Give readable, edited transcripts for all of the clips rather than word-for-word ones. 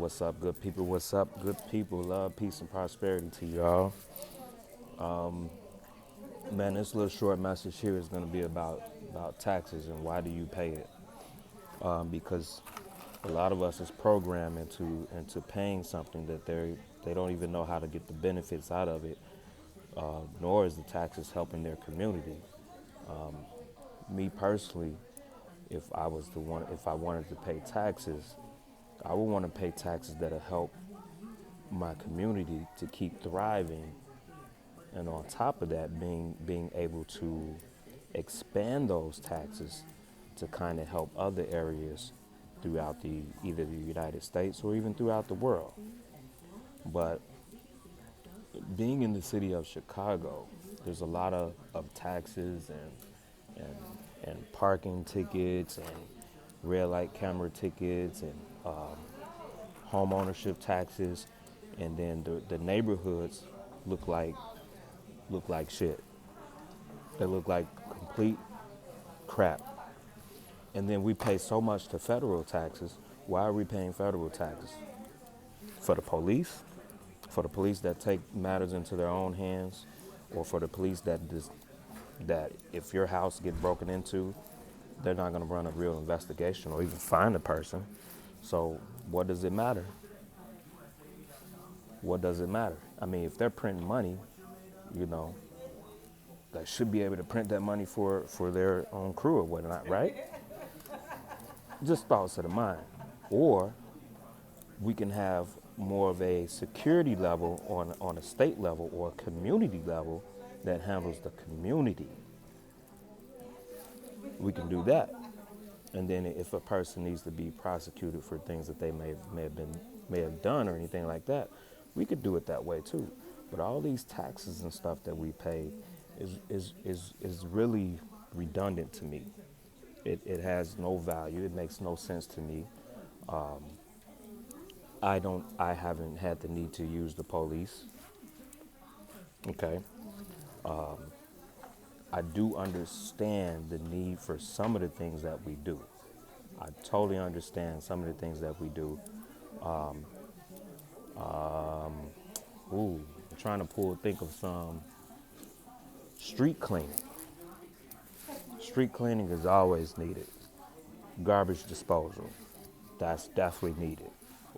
What's up, good people? What's up, good people? Love, peace, and prosperity to y'all. Man, this little short message here is going to be about taxes and why do you pay it? Because a lot of us is programmed into paying something that they don't even know how to get the benefits out of it, nor is the taxes helping their community. Me personally, if I wanted to pay taxes, I would want to pay taxes that'll help my community to keep thriving, and on top of that, being able to expand those taxes to kind of help other areas throughout either the United States or even throughout the world. But being in the city of Chicago, there's a lot of taxes and and parking tickets and red light camera tickets and home ownership taxes, and then the neighborhoods look like look like shit. They look like complete crap. And then we pay so much to federal taxes. Why are we paying federal taxes? For the police? For the police that take matters into their own hands? Or for the police that if your house get broken into, they're not going to run a real investigation or even find the person. So what does it matter? What does it matter? I mean, if they're printing money, you know, they should be able to print that money for their own crew or whatnot, right? Just thoughts of the mind. Or we can have more of a security level on a state level or a community level that handles the community. We can do that. And then if a person needs to be prosecuted for things that they may have done or anything like that, we could do it that way too. But all these taxes and stuff that we pay is really redundant to me. It has no value. It makes no sense to me. I haven't had the need to use the police. Okay. I do understand the need for some of the things that we do. I totally understand some of the things that we do. I'm trying to think of some street cleaning. Street cleaning is always needed. Garbage disposal, that's definitely needed.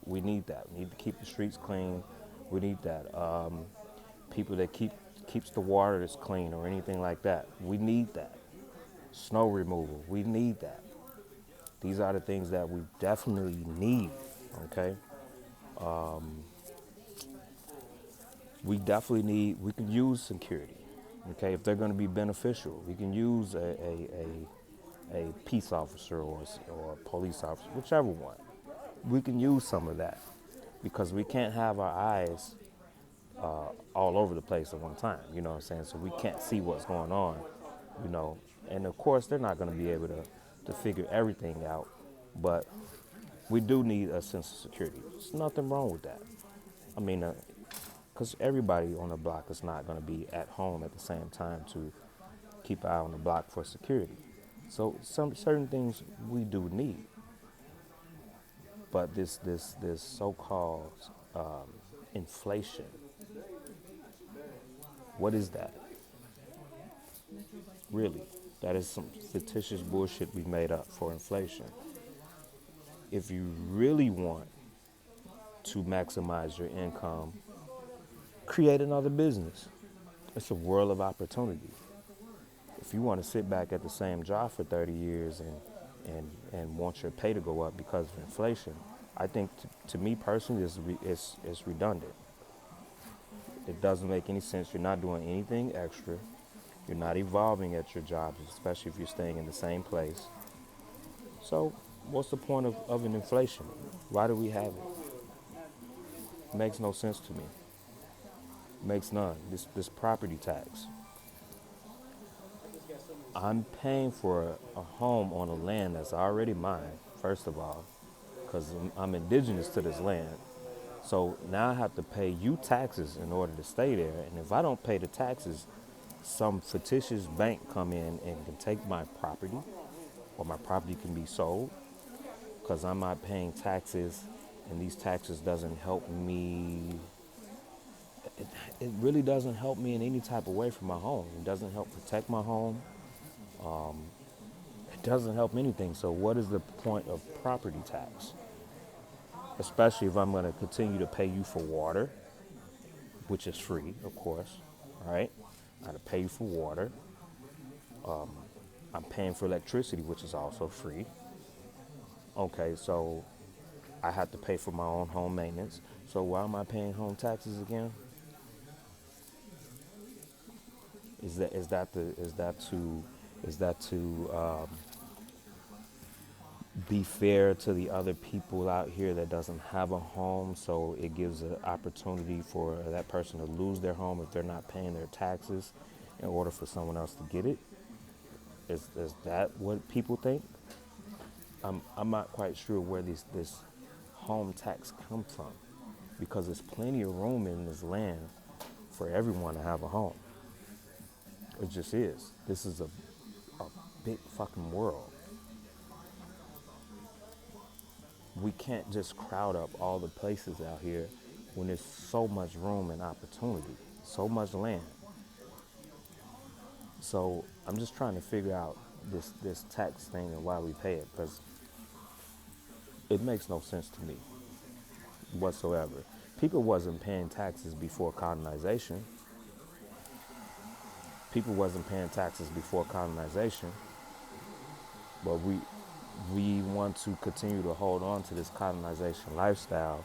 We need that. We need to keep the streets clean. We need that. People that keeps the water that's clean or anything like that. We need that. Snow removal. We need that. These are the things that we definitely need. Okay. We definitely need. We can use security. Okay, if they're going to be beneficial, we can use a peace officer or a police officer, whichever one. We can use some of that because we can't have our eyes all over the place at one time. You know what I'm saying? So we can't see what's going on. You know, and of course they're not going to be able to figure everything out, but we do need a sense of security. There's nothing wrong with that. I mean, because everybody on the block is not going to be at home at the same time to keep an eye on the block for security. So some certain things we do need, but this so-called inflation. What is that? Really, that is some fictitious bullshit we made up for inflation. If you really want to maximize your income, create another business. It's a world of opportunity. If you want to sit back at the same job for 30 years and want your pay to go up because of inflation, I think to me personally, it's redundant. It doesn't make any sense. You're not doing anything extra. You're not evolving at your job, especially if you're staying in the same place. So what's the point of an inflation? Why do we have it? It makes no sense to me. Makes none. This property tax. I'm paying for a home on a land that's already mine, first of all, because I'm indigenous to this land. So now I have to pay you taxes in order to stay there. And if I don't pay the taxes, some fictitious bank come in and can take my property, or my property can be sold because I'm not paying taxes and these taxes doesn't help me. It, it really doesn't help me in any type of way for my home. It doesn't help protect my home. It doesn't help anything. So what is the point of property tax? Especially if I'm going to continue to pay you for water, which is free, of course, right? I got to pay you for water. I'm paying for electricity, which is also free. Okay, so I have to pay for my own home maintenance. So why am I paying home taxes again? Is that to be fair to the other people out here that doesn't have a home, so it gives an opportunity for that person to lose their home if they're not paying their taxes in order for someone else to get it? Is that what people think? I'm not quite sure where this home tax come from, because there's plenty of room in this land for everyone to have a home. It just is. This is a big fucking world. We can't just crowd up all the places out here when there's so much room and opportunity, so much land. So I'm just trying to figure out this tax thing and why we pay it, because it makes no sense to me whatsoever. People wasn't paying taxes before colonization. People wasn't paying taxes before colonization, but we want to continue to hold on to this colonization lifestyle,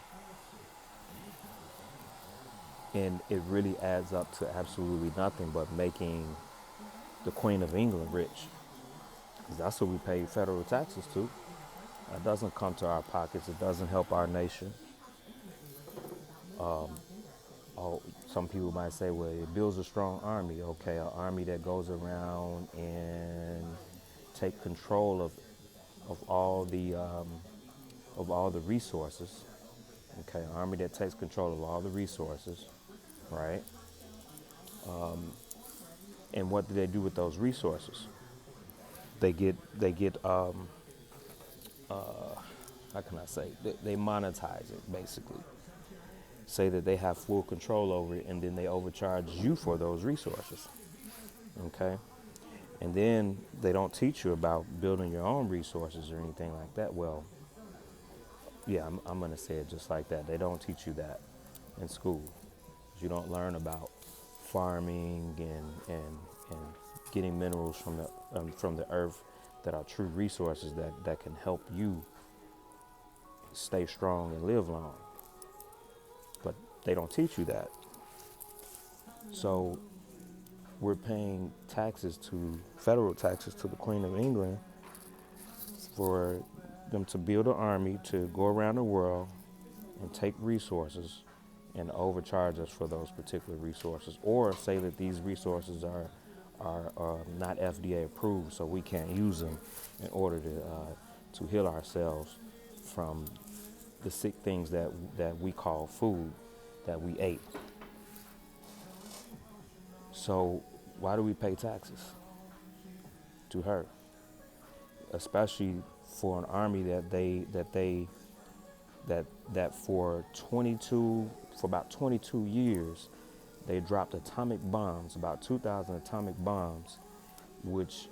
and it really adds up to absolutely nothing but making the Queen of England rich, because that's what we pay federal taxes to. It doesn't come to our pockets. It doesn't help our nation. Oh, some people might say, well, it builds a strong army. Okay, an army that goes around and take control of all the resources. Okay, an army that takes control of all the resources, right? And what do they do with those resources? They get how can I say? They monetize it, basically. Say that they have full control over it, and then they overcharge you for those resources. Okay? And then they don't teach you about building your own resources or anything like that. Well, yeah, I'm going to say it just like that. They don't teach you that in school. You don't learn about farming and getting minerals from the earth that are true resources that can help you stay strong and live long. But they don't teach you that. So we're paying federal taxes to the Queen of England for them to build an army to go around the world and take resources and overcharge us for those particular resources, or say that these resources are not FDA approved, so we can't use them in order to heal ourselves from the sick things that we call food that we ate. So why do we pay taxes to her? Especially for an army that for about 22 years they dropped atomic bombs, about 2,000 atomic bombs, which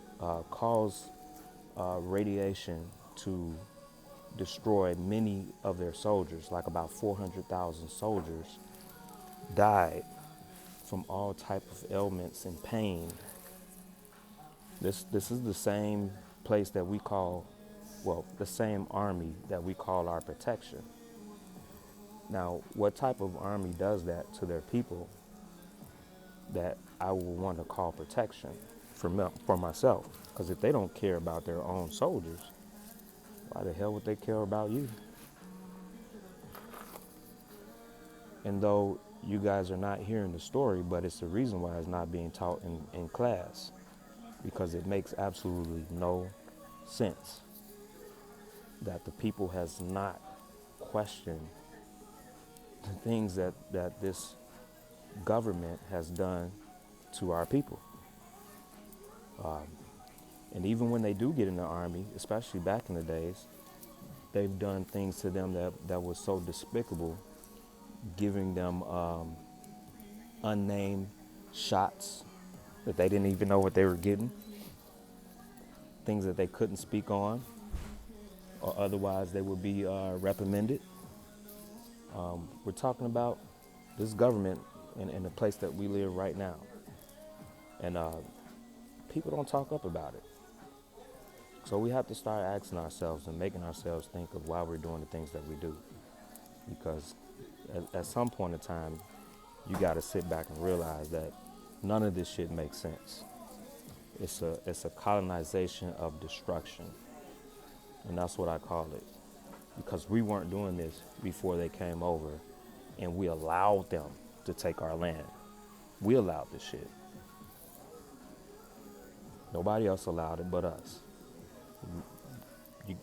caused radiation to destroy many of their soldiers. Like about 400,000 soldiers died from all type of ailments and pain. This is the same place that we call, well, the same army that we call our protection. Now, what type of army does that to their people that I will want to call protection for myself? Because if they don't care about their own soldiers, why the hell would they care about you? And though you guys are not hearing the story, but it's the reason why it's not being taught in class, because it makes absolutely no sense that the people has not questioned the things that this government has done to our people. And even when they do get in the army, especially back in the days, they've done things to them that was so despicable, giving them unnamed shots that they didn't even know what they were getting, things that they couldn't speak on, or otherwise they would be reprimanded. We're talking about this government in the place that we live right now. And people don't talk up about it. So we have to start asking ourselves and making ourselves think of why we're doing the things that we do. Because at some point in time, you got to sit back and realize that none of this shit makes sense. It's a colonization of destruction. And that's what I call it. Because we weren't doing this before they came over, and we allowed them to take our land. We allowed this shit. Nobody else allowed it but us.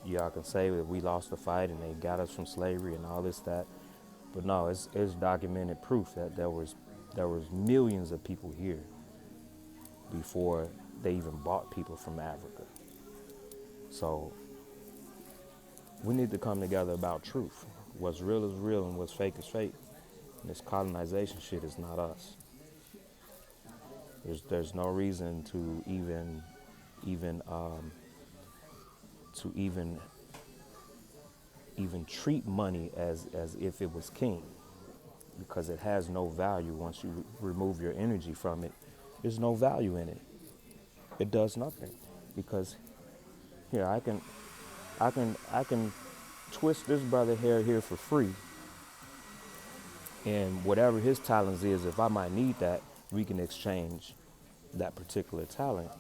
Y'all can say that we lost the fight and they got us from slavery and all this, that. But no, it's documented proof that there was millions of people here before they even bought people from Africa. So we need to come together about truth. What's real is real and what's fake is fake. And this colonization shit is not us. There's no reason to even treat money as if it was king, because it has no value. Once you remove your energy from it, there's no value in it. It does nothing. Because here I can twist this brother hair here for free, and whatever his talents is, if I might need that, we can exchange that particular talent,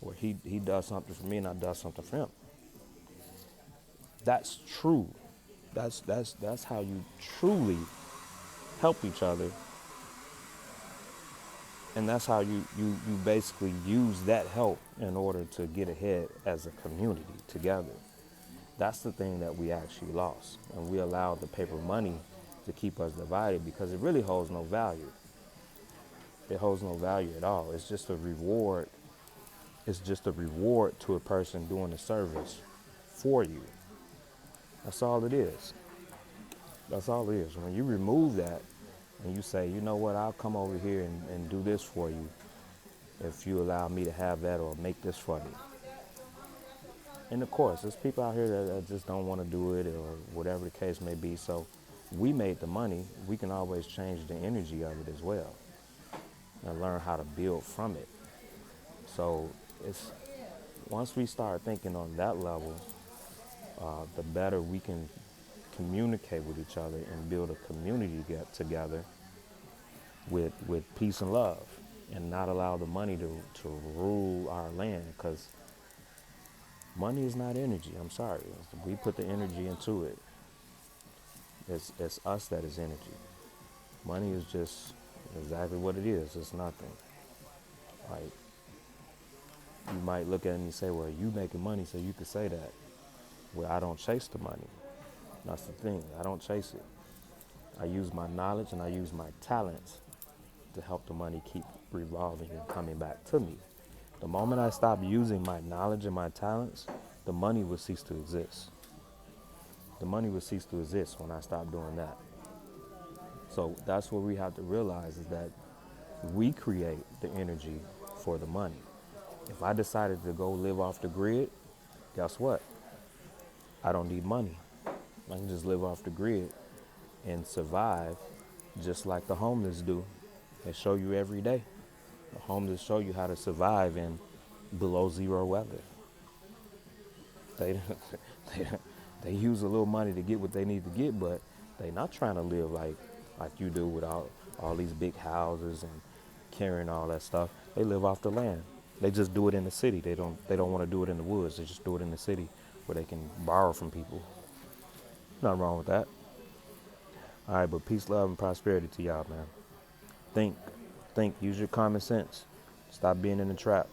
or he does something for me and I do something for him. That's true. That's how you truly help each other. And that's how you basically use that help in order to get ahead as a community together. That's the thing that we actually lost. And we allowed the paper money to keep us divided because it really holds no value. It holds no value at all. It's just a reward. It's just a reward to a person doing a service for you. That's all it is. That's all it is. When you remove that and you say, you know what, I'll come over here and do this for you if you allow me to have that or make this for me. And of course, there's people out here that just don't want to do it or whatever the case may be. So we made the money. We can always change the energy of it as well and learn how to build from it. So it's once we start thinking on that level, the better we can communicate with each other and build a community together with peace and love, and not allow the money to rule our land, because money is not energy. I'm sorry. We put the energy into it. It's us that is energy. Money is just exactly what it is. It's nothing. Like, you might look at it and you say, well, you making money so you could say that. Well, I don't chase the money. That's the thing. I don't chase it. I use my knowledge and I use my talents to help the money keep revolving and coming back to me. The moment I stop using my knowledge and my talents, the money will cease to exist. The money will cease to exist when I stop doing that. So that's what we have to realize, is that we create the energy for the money. If I decided to go live off the grid, guess what? I don't need money. I can just live off the grid and survive just like the homeless do. They show you every day. The homeless show you how to survive in below zero weather. They use a little money to get what they need to get, but they're not trying to live like you do with all these big houses and carrying all that stuff. They live off the land. They just do it in the city. They don't want to do it in the woods. They just do it in the city where they can borrow from people. Nothing wrong with that. All right, but peace, love, and prosperity to y'all, man. Think. Use your common sense. Stop being in the trap.